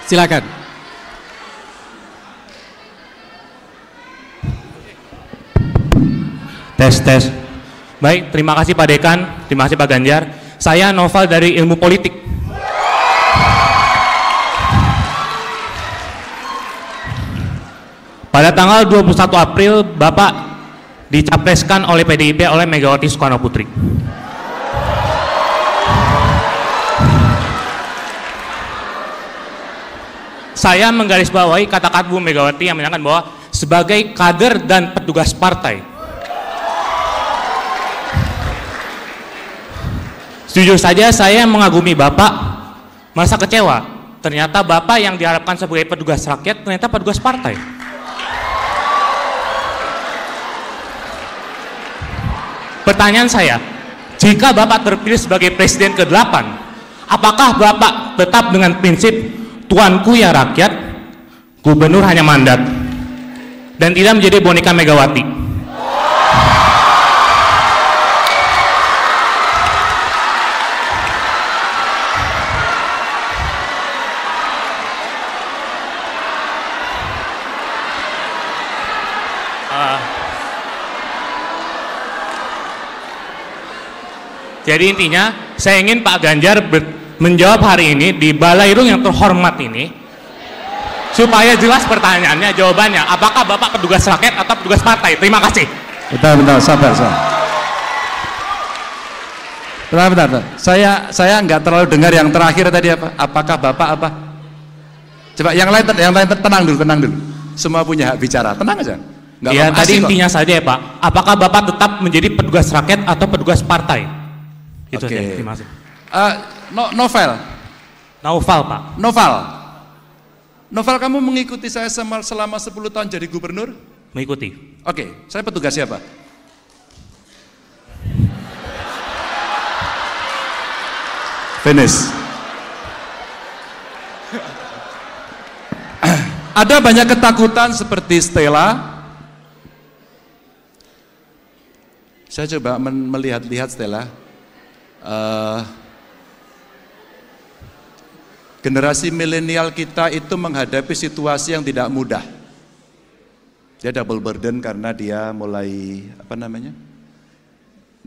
Silakan. Tes. Baik, terima kasih Pak Dekan, terima kasih Pak Ganjar. Saya Noval dari Ilmu Politik. Pada tanggal 21 April, Bapak dicapreskan oleh PDIP oleh Megawati Soekarno Putri. Saya menggarisbawahi kata-kata Bu Megawati yang menyatakan bahwa sebagai kader dan petugas partai, jujur saja saya mengagumi Bapak, merasa kecewa. Ternyata Bapak yang diharapkan sebagai petugas rakyat ternyata petugas partai. Pertanyaan saya, jika Bapak terpilih sebagai Presiden ke-8, apakah Bapak tetap dengan prinsip tuanku ya rakyat, gubernur hanya mandat, dan tidak menjadi boneka Megawati? Jadi intinya, saya ingin Pak Ganjar menjawab hari ini di Balairung yang terhormat ini, supaya jelas pertanyaannya, jawabannya, apakah Bapak petugas rakyat atau petugas partai? Terima kasih. Bentar, sabar. Bentar. Saya nggak terlalu dengar yang terakhir tadi apa? Apakah Bapak apa? Coba yang lain tenang dulu. Semua punya hak bicara, tenang aja. Iya, tadi intinya saja ya Pak. Apakah Bapak tetap menjadi petugas rakyat atau petugas partai? Itu Oke. aja, terima kasih. Novel, Pak. Novel, kamu mengikuti saya selama 10 tahun jadi gubernur? Mengikuti. Oke, saya petugas siapa? Finish. Ada banyak ketakutan seperti Stella. Saya coba melihat Stella. Generasi milenial kita itu menghadapi situasi yang tidak mudah. Dia double burden karena dia mulai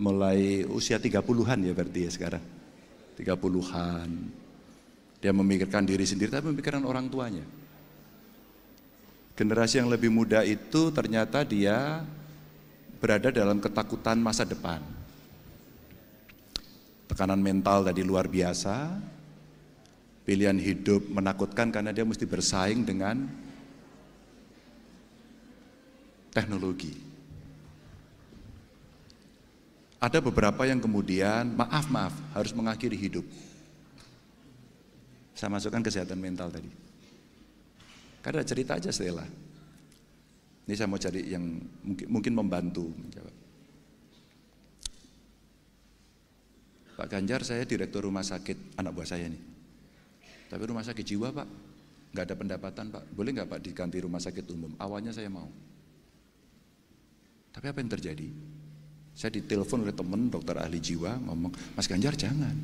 mulai usia 30-an ya berarti ya sekarang. 30-an. Dia memikirkan diri sendiri tapi memikirkan orang tuanya. Generasi yang lebih muda itu ternyata dia berada dalam ketakutan masa depan. Tekanan mental tadi luar biasa, pilihan hidup menakutkan karena dia mesti bersaing dengan teknologi. Ada beberapa yang kemudian maaf harus mengakhiri hidup. Saya masukkan kesehatan mental tadi. Karena cerita aja Stella. Ini saya mau cari yang mungkin membantu menjawab. Pak Ganjar, saya direktur rumah sakit anak buah saya nih. Tapi rumah sakit jiwa Pak, nggak ada pendapatan Pak. Boleh nggak Pak diganti rumah sakit umum? Awalnya saya mau. Tapi apa yang terjadi? Saya ditelepon oleh teman dokter ahli jiwa ngomong, Mas Ganjar jangan.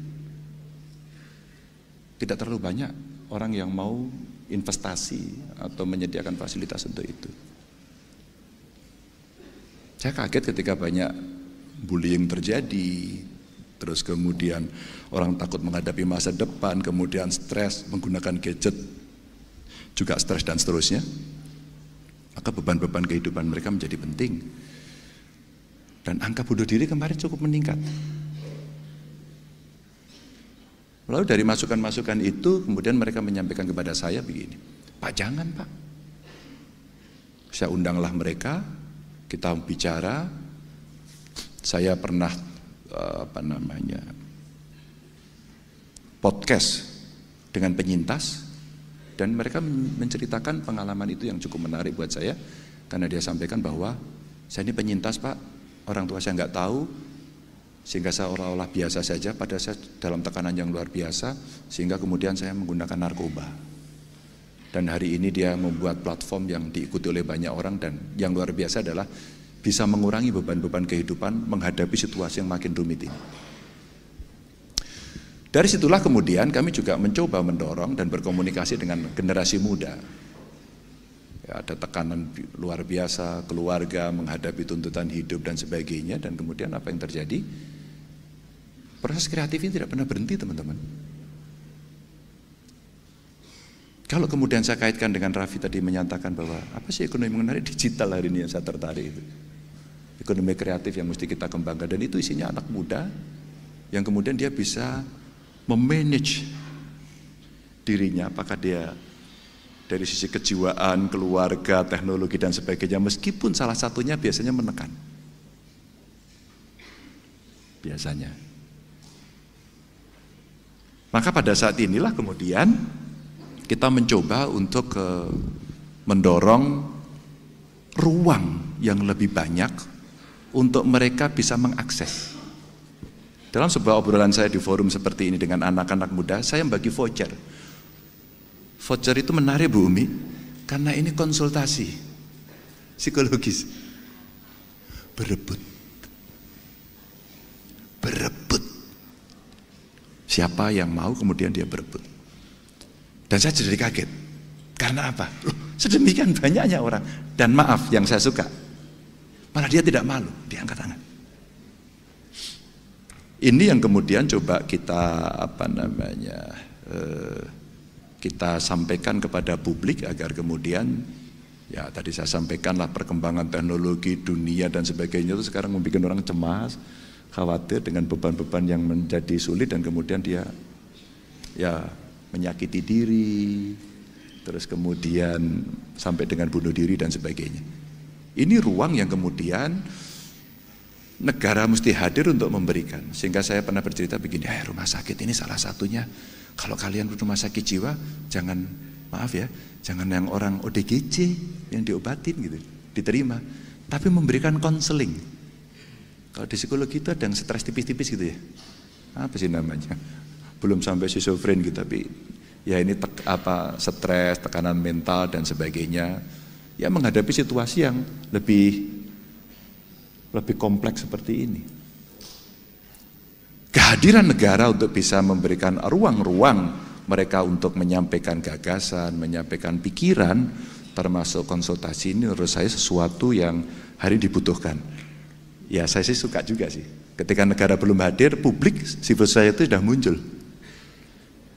Tidak terlalu banyak orang yang mau investasi atau menyediakan fasilitas untuk itu. Saya kaget ketika banyak bullying terjadi. Terus kemudian orang takut menghadapi masa depan, kemudian stres, menggunakan gadget, juga stres dan seterusnya. Maka beban-beban kehidupan mereka menjadi penting. Dan angka bunuh diri kemarin cukup meningkat. Lalu dari masukan-masukan itu, kemudian mereka menyampaikan kepada saya begini, Pak jangan Pak. Saya undanglah mereka, kita bicara, saya pernah podcast dengan penyintas dan mereka menceritakan pengalaman itu yang cukup menarik buat saya karena dia sampaikan bahwa saya ini penyintas Pak, orang tua saya nggak tahu sehingga saya seolah-olah biasa saja pada saya dalam tekanan yang luar biasa sehingga kemudian saya menggunakan narkoba dan hari ini dia membuat platform yang diikuti oleh banyak orang dan yang luar biasa adalah bisa mengurangi beban-beban kehidupan menghadapi situasi yang makin rumit ini. Dari situlah kemudian kami juga mencoba mendorong dan berkomunikasi dengan generasi muda. Ya, ada tekanan luar biasa, keluarga menghadapi tuntutan hidup dan sebagainya, dan kemudian apa yang terjadi? Proses kreatif ini tidak pernah berhenti, teman-teman. Kalau kemudian saya kaitkan dengan Raffi tadi menyatakan bahwa apa sih ekonomi mengenai digital hari ini yang saya tertarik itu. Ekonomi kreatif yang mesti kita kembangkan, dan itu isinya anak muda yang kemudian dia bisa memanage dirinya, apakah dia dari sisi kejiwaan, keluarga, teknologi dan sebagainya, meskipun salah satunya biasanya menekan. Biasanya. Maka pada saat inilah kemudian kita mencoba untuk mendorong ruang yang lebih banyak untuk mereka bisa mengakses. Dalam sebuah obrolan saya di forum seperti ini dengan anak-anak muda, saya membagi voucher. Voucher itu menarik Bu Umi, karena ini konsultasi psikologis. Berebut. Siapa yang mau kemudian dia berebut. Dan saya jadi kaget. Karena apa? Loh, sedemikian banyaknya orang. Dan maaf, yang saya suka, malah dia tidak malu, dia angkat tangan. Ini yang kemudian coba kita kita sampaikan kepada publik agar kemudian, ya tadi saya sampaikanlah perkembangan teknologi dunia dan sebagainya itu sekarang membuat orang cemas, khawatir dengan beban-beban yang menjadi sulit, dan kemudian dia ya menyakiti diri, terus kemudian sampai dengan bunuh diri dan sebagainya. Ini ruang yang kemudian negara mesti hadir untuk memberikan. Sehingga saya pernah bercerita begini, rumah sakit ini salah satunya. Kalau kalian rumah sakit jiwa, jangan, maaf ya, jangan yang orang ODGJ yang diobatin gitu, diterima, tapi memberikan konseling. Kalau di psikologi itu ada yang stres tipis-tipis gitu ya, apa sih namanya? Belum sampai schizofren gitu, tapi ya ini stres, tekanan mental dan sebagainya. Ya menghadapi situasi yang lebih kompleks seperti ini. Kehadiran negara untuk bisa memberikan ruang-ruang mereka untuk menyampaikan gagasan, menyampaikan pikiran, termasuk konsultasi, ini menurut saya sesuatu yang hari dibutuhkan. Ya saya sih suka juga sih. Ketika negara belum hadir, publik, civil society sudah muncul.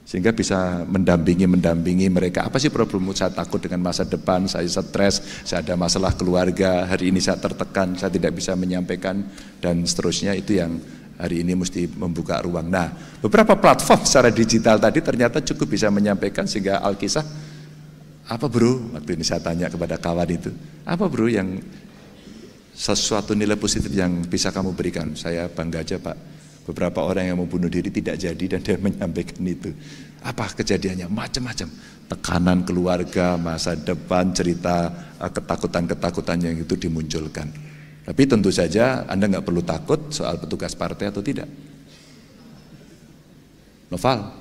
Sehingga bisa mendampingi mereka. Apa sih problemmu? Saya takut dengan masa depan, saya stres, saya ada masalah keluarga, hari ini saya tertekan, saya tidak bisa menyampaikan, dan seterusnya. Itu yang hari ini mesti membuka ruang. Nah, beberapa platform secara digital tadi ternyata cukup bisa menyampaikan, sehingga Alkisah, apa bro? Waktu ini saya tanya kepada kawan itu, apa bro yang sesuatu nilai positif yang bisa kamu berikan? Saya bangga aja Pak. Beberapa orang yang mau bunuh diri tidak jadi dan dia menyampaikan itu. Apa kejadiannya? Macam-macam. Tekanan keluarga, masa depan, cerita ketakutan-ketakutan yang itu dimunculkan. Tapi tentu saja Anda nggak perlu takut soal petugas partai atau tidak. Noval,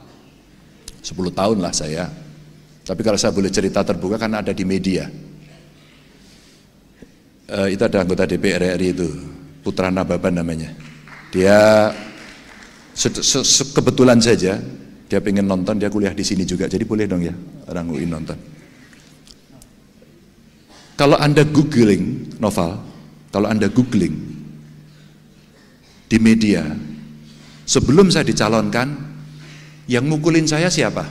10 tahun lah saya. Tapi kalau saya boleh cerita terbuka karena ada di media. Itu ada anggota DPR RI itu, Putra Nababan namanya. Dia kebetulan saja dia pengen nonton, dia kuliah di sini juga, jadi boleh dong ya orang UI nonton. Kalau Anda googling Noval, kalau Anda googling di media, sebelum saya dicalonkan, yang mukulin saya siapa?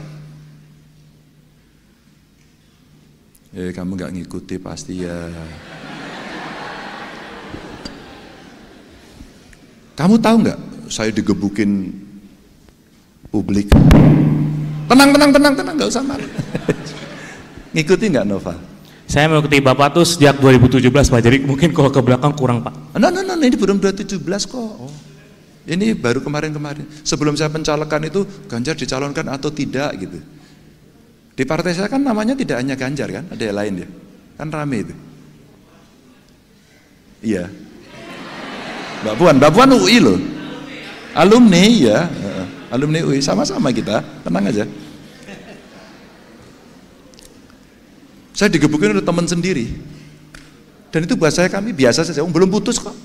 Kamu nggak ngikuti pasti ya. Kamu tahu nggak? Saya digebukin publik. Tenang, nggak usah malu. Ngikuti nggak Nova? Saya mengikuti Bapak tuh sejak 2017 Pak, jadi mungkin kalau ke belakang kurang Pak. No, ini belum 2017 kok. Oh. Ini baru kemarin. Sebelum saya pencalokan itu, Ganjar dicalonkan atau tidak gitu. Di partai saya kan namanya tidak hanya Ganjar kan, ada yang lain ya. Kan rame itu. Iya. Mbak Puan UI loh. Alumni ya, alumni UI, sama-sama kita, tenang aja. Saya digebukin oleh teman sendiri. Dan itu buat saya, kami biasa saja, belum putus kok.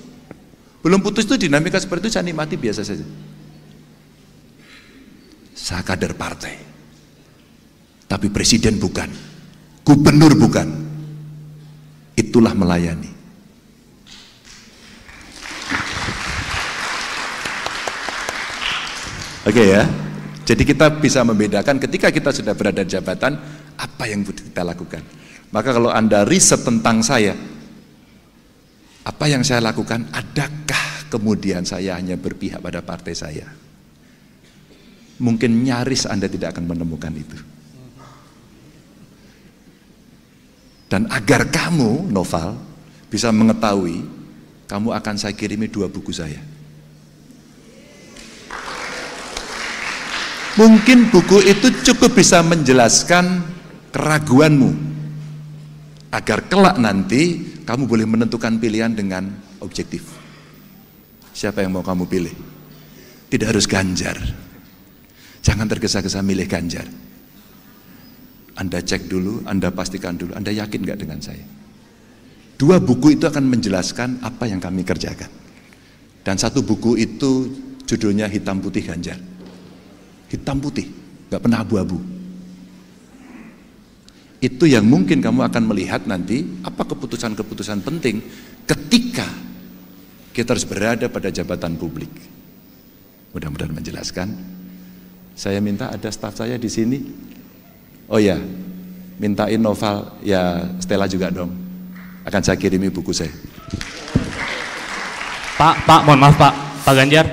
Belum putus itu dinamika seperti itu saya nikmati biasa saja. Saya kader partai. Tapi presiden bukan, gubernur bukan. Itulah melayani. Oke ya. Jadi kita bisa membedakan ketika kita sudah berada di jabatan, apa yang kita lakukan. Maka kalau Anda riset tentang saya, apa yang saya lakukan, adakah kemudian saya hanya berpihak pada partai saya? Mungkin nyaris Anda tidak akan menemukan itu. Dan agar kamu, Noval, bisa mengetahui, kamu akan saya kirimi 2 buku saya. Mungkin buku itu cukup bisa menjelaskan keraguanmu, agar kelak nanti kamu boleh menentukan pilihan dengan objektif. Siapa yang mau kamu pilih? Tidak harus Ganjar. Jangan tergesa-gesa milih Ganjar. Anda cek dulu, Anda pastikan dulu, Anda yakin nggak dengan saya? 2 buku itu akan menjelaskan apa yang kami kerjakan. Dan 1 buku itu judulnya Hitam Putih Ganjar. Hitam putih, nggak pernah abu-abu. Itu yang mungkin kamu akan melihat nanti apa keputusan-keputusan penting ketika kita harus berada pada jabatan publik. Mudah-mudahan menjelaskan. Saya minta ada staf saya di sini. Oh ya, mintain Noval, ya Stella juga dong. Akan saya kirimi buku saya. Pak, mohon maaf Pak Ganjar.